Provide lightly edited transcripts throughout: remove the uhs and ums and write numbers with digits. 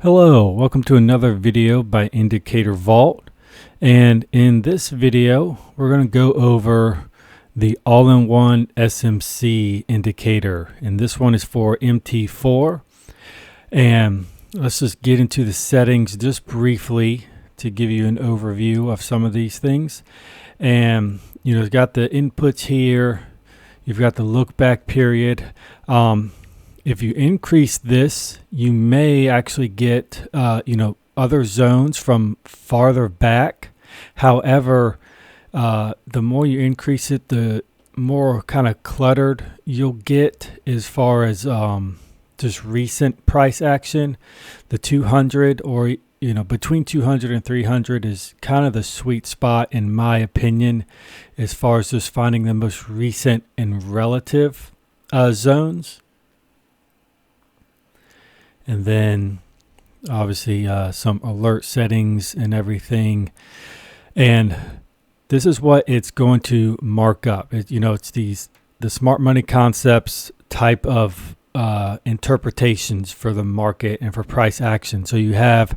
Hello, welcome to another video by Indicator Vault, and in this video we're going to go over the all-in-one SMC indicator, and this one is for MT4. And let's just get into the settings just briefly to give you an overview of some of these things. And you've got the inputs here, you've got the look back period. If you increase this, you may actually get, other zones from farther back. However, the more you increase it, the more kind of cluttered you'll get as far as just recent price action. The 200 or, between 200 and 300 is kind of the sweet spot in my opinion, as far as just finding the most recent and relative zones. And then obviously some alert settings and everything. And this is what it's going to mark up. It's the smart money concepts type of interpretations for the market and for price action. So you have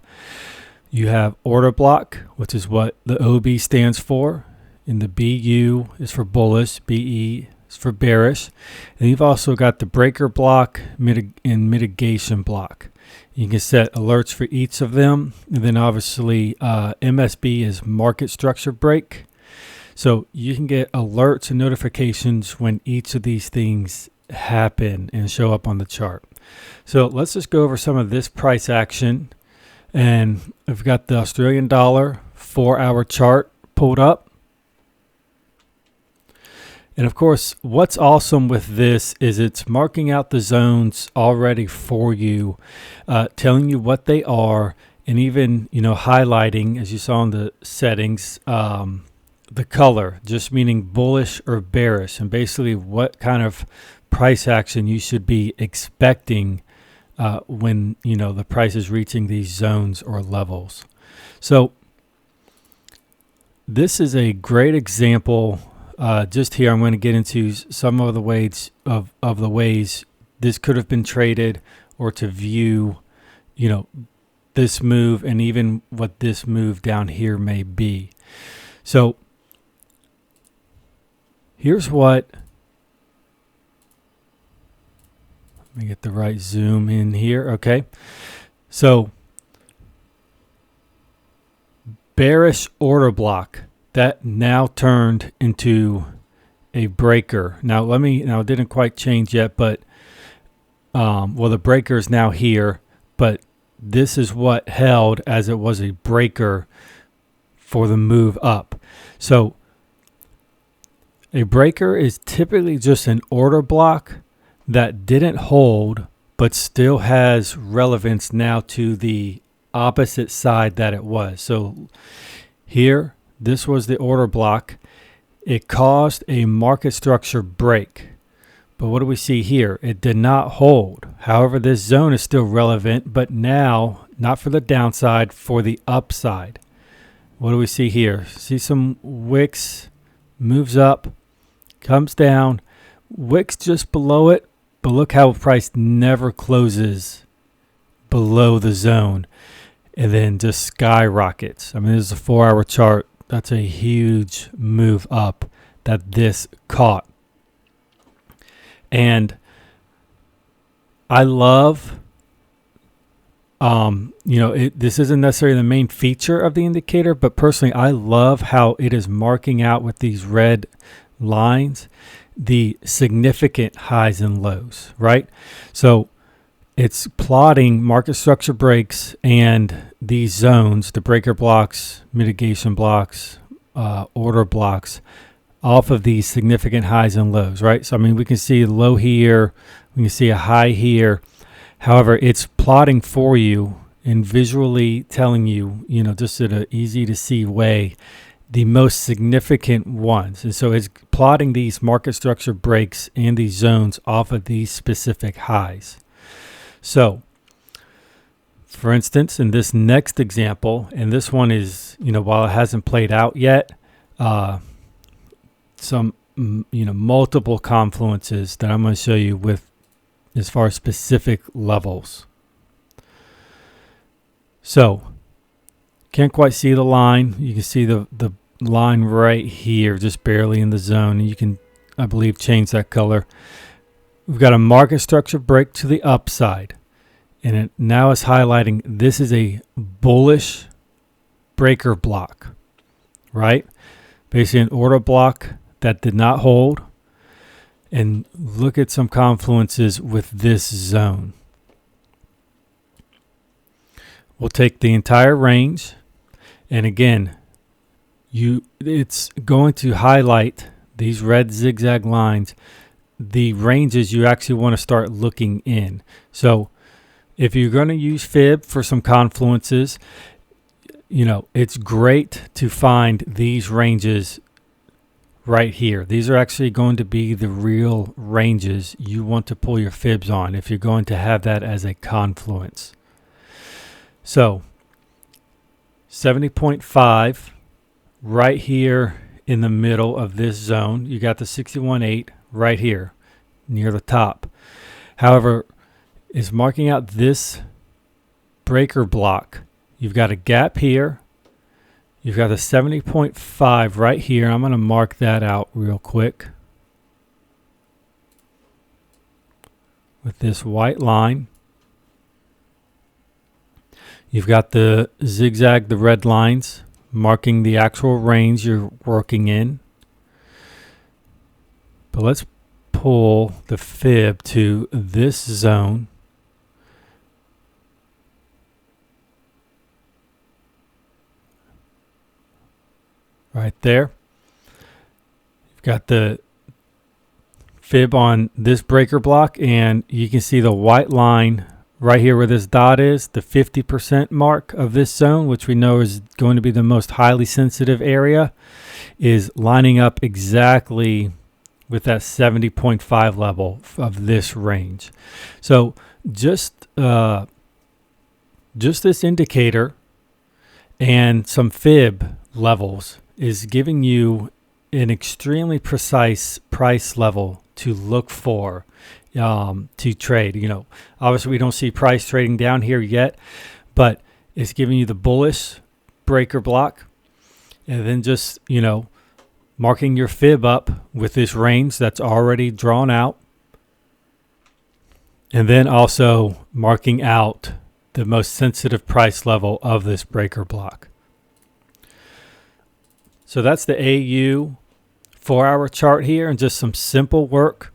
order block, which is what the OB stands for, and the BU is for bullish, BE for bearish, and you've also got the breaker block and mitigation block. You can set alerts for each of them, and then obviously MSB is market structure break, so you can get alerts and notifications when each of these things happen and show up on the chart. So let's just go over some of this price action, and I've got the Australian dollar 4-hour chart pulled up. And of course, what's awesome with this is it's marking out the zones already for you, telling you what they are, and even, highlighting, as you saw in the settings, the color, just meaning bullish or bearish, and basically what kind of price action you should be expecting when, the price is reaching these zones or levels. So this is a great example. Just here, I'm going to get into some of the ways of the ways this could have been traded, or to view, this move, and even what this move down here may be. So here's what. Let me get the right zoom in here. Okay, so bearish order block. That now turned into a breaker. Now it didn't quite change yet, but the breaker is now here, but this is what held as it was a breaker for the move up. So a breaker is typically just an order block that didn't hold, but still has relevance now to the opposite side that it was. So here, this was the order block. It caused a market structure break. But what do we see here? It did not hold. However, this zone is still relevant, but now not for the downside, for the upside. What do we see here? See some wicks, moves up, comes down, wicks just below it, but look how price never closes below the zone, and then just skyrockets. I mean, this is a 4-hour chart. That's a huge move up that this caught. And I love, this isn't necessarily the main feature of the indicator, but personally, I love how it is marking out with these red lines the significant highs and lows, right? So it's plotting market structure breaks and these zones, the breaker blocks, mitigation blocks, order blocks, off of these significant highs and lows, right? So, I mean, we can see a low here, we can see a high here. However, it's plotting for you and visually telling you, just in an easy to see way, the most significant ones. And so it's plotting these market structure breaks and these zones off of these specific highs. So, for instance, in this next example, and this one is, while it hasn't played out yet, some, multiple confluences that I'm going to show you with as far as specific levels. So can't quite see the line. You can see the line right here, just barely in the zone. And you can, I believe, change that color. We've got a market structure break to the upside. And it now is highlighting this is a bullish breaker block, right? Basically an order block that did not hold. And look at some confluences with this zone. We'll take the entire range. And again, it's going to highlight these red zigzag lines, the ranges you actually want to start looking in. So if you're going to use fib for some confluences, it's great to find these ranges right here. These are actually going to be the real ranges you want to pull your fibs on if you're going to have that as a confluence. So 70.5 right here in the middle of this zone. You got the 61.8 right here near the top. However, is marking out this breaker block. You've got a gap here. You've got the 70.5 right here. I'm going to mark that out real quick with this white line. You've got the zigzag, the red lines, marking the actual range you're working in. But let's pull the fib to this zone. Right there. You've got the fib on this breaker block, and you can see the white line right here where this dot is, the 50% mark of this zone, which we know is going to be the most highly sensitive area, is lining up exactly with that 70.5 level of this range. So just this indicator and some fib levels is giving you an extremely precise price level to look for to trade. Obviously we don't see price trading down here yet, but it's giving you the bullish breaker block, and then just marking your fib up with this range that's already drawn out, and then also marking out the most sensitive price level of this breaker block. So that's the AU 4-hour chart here, and just some simple work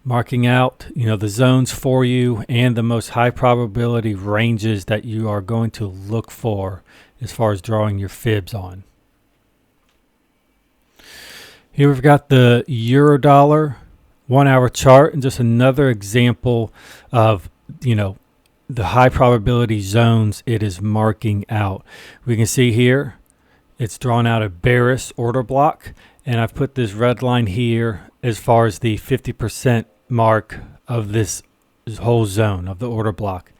marking out the zones for you and the most high probability ranges that you are going to look for as far as drawing your fibs on. Here we've got the euro dollar 1-hour chart, and just another example of the high probability zones it is marking out. We can see here it's drawn out a bearish order block, and I've put this red line here as far as the 50% mark of this whole zone of the order block.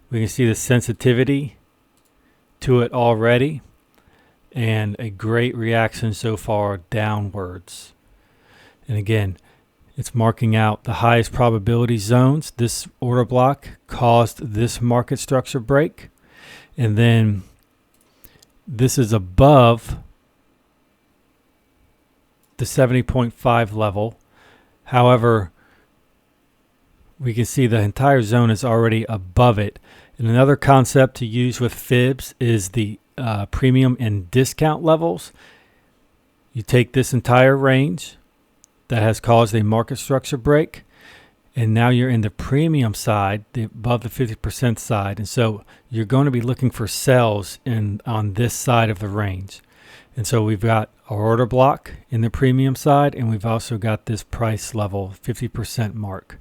We can see the sensitivity to it already, and a great reaction so far downwards. And again, it's marking out the highest probability zones. This order block caused this market structure break, and then this is above the 70.5 level. However, we can see the entire zone is already above it. And another concept to use with fibs is the premium and discount levels. You take this entire range that has caused a market structure break, and now you're in the premium side, above the 50% side, and so you're going to be looking for sells on this side of the range. And so we've got our order block in the premium side, and we've also got this price level 50% mark,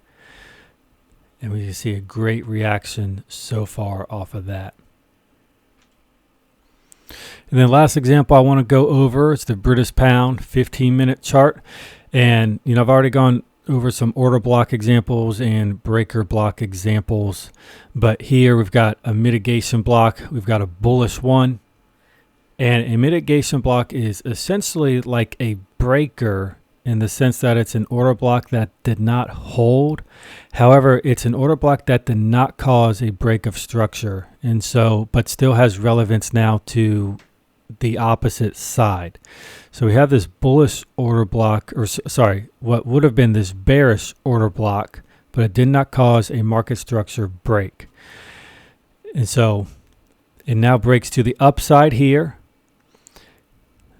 and we can see a great reaction so far off of that. And then last example I want to go over is the British pound 15-minute chart. And I've already gone over some order block examples and breaker block examples, but here we've got a mitigation block. We've got a bullish one, and a mitigation block is essentially like a breaker in the sense that it's an order block that did not hold. However, it's an order block that did not cause a break of structure, and so but still has relevance now to the opposite side. So we have this bullish order block, or sorry, what would have been this bearish order block, but it did not cause a market structure break. And so it now breaks to the upside here.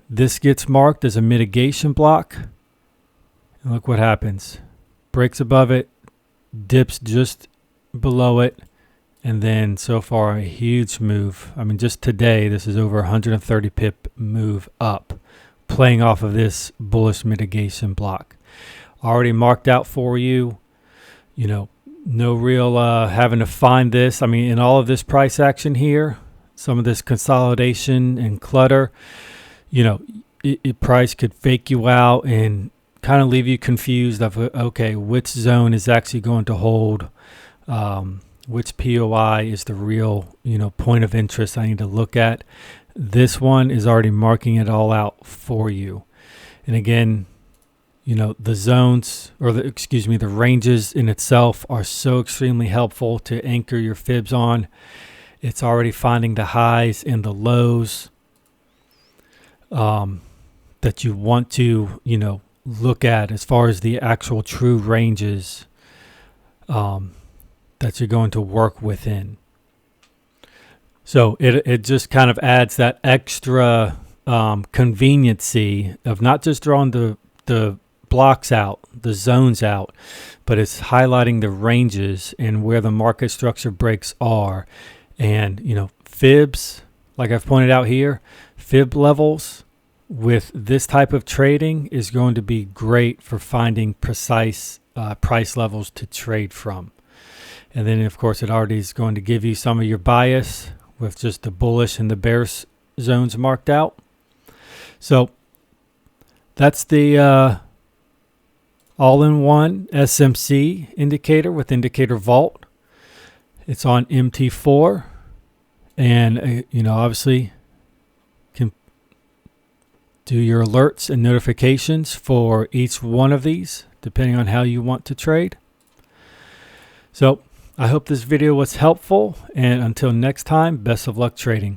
This gets marked as a mitigation block. And look what happens. Breaks above it, dips just below it, and then so far a huge move. I mean, just today, this is over 130 pip move up, playing off of this bullish mitigation block. Already marked out for you. You know, no real having to find this. I mean, in all of this price action here, some of this consolidation and clutter, you know, price could fake you out and kind of leave you confused of, okay, which zone is actually going to hold, which POI is the real, you know, point of interest I need to look at. This one is already marking it all out for you. And again, you know, the zones, or the ranges in itself are so extremely helpful to anchor your fibs on. It's already finding the highs and the lows that you want to, you know, look at as far as the actual true ranges that you're going to work within. So it just kind of adds that extra conveniency of not just drawing the blocks out, the zones out, but it's highlighting the ranges and where the market structure breaks are. And, you know, fibs, like I've pointed out here, fib levels with this type of trading is going to be great for finding precise price levels to trade from. And then, of course, it already is going to give you some of your bias with just the bullish and the bearish zones marked out. So that's the all-in-one SMC indicator with indicator vault. It's on MT4, and you know, obviously can do your alerts and notifications for each one of these depending on how you want to trade. So I hope this video was helpful, and until next time, best of luck trading.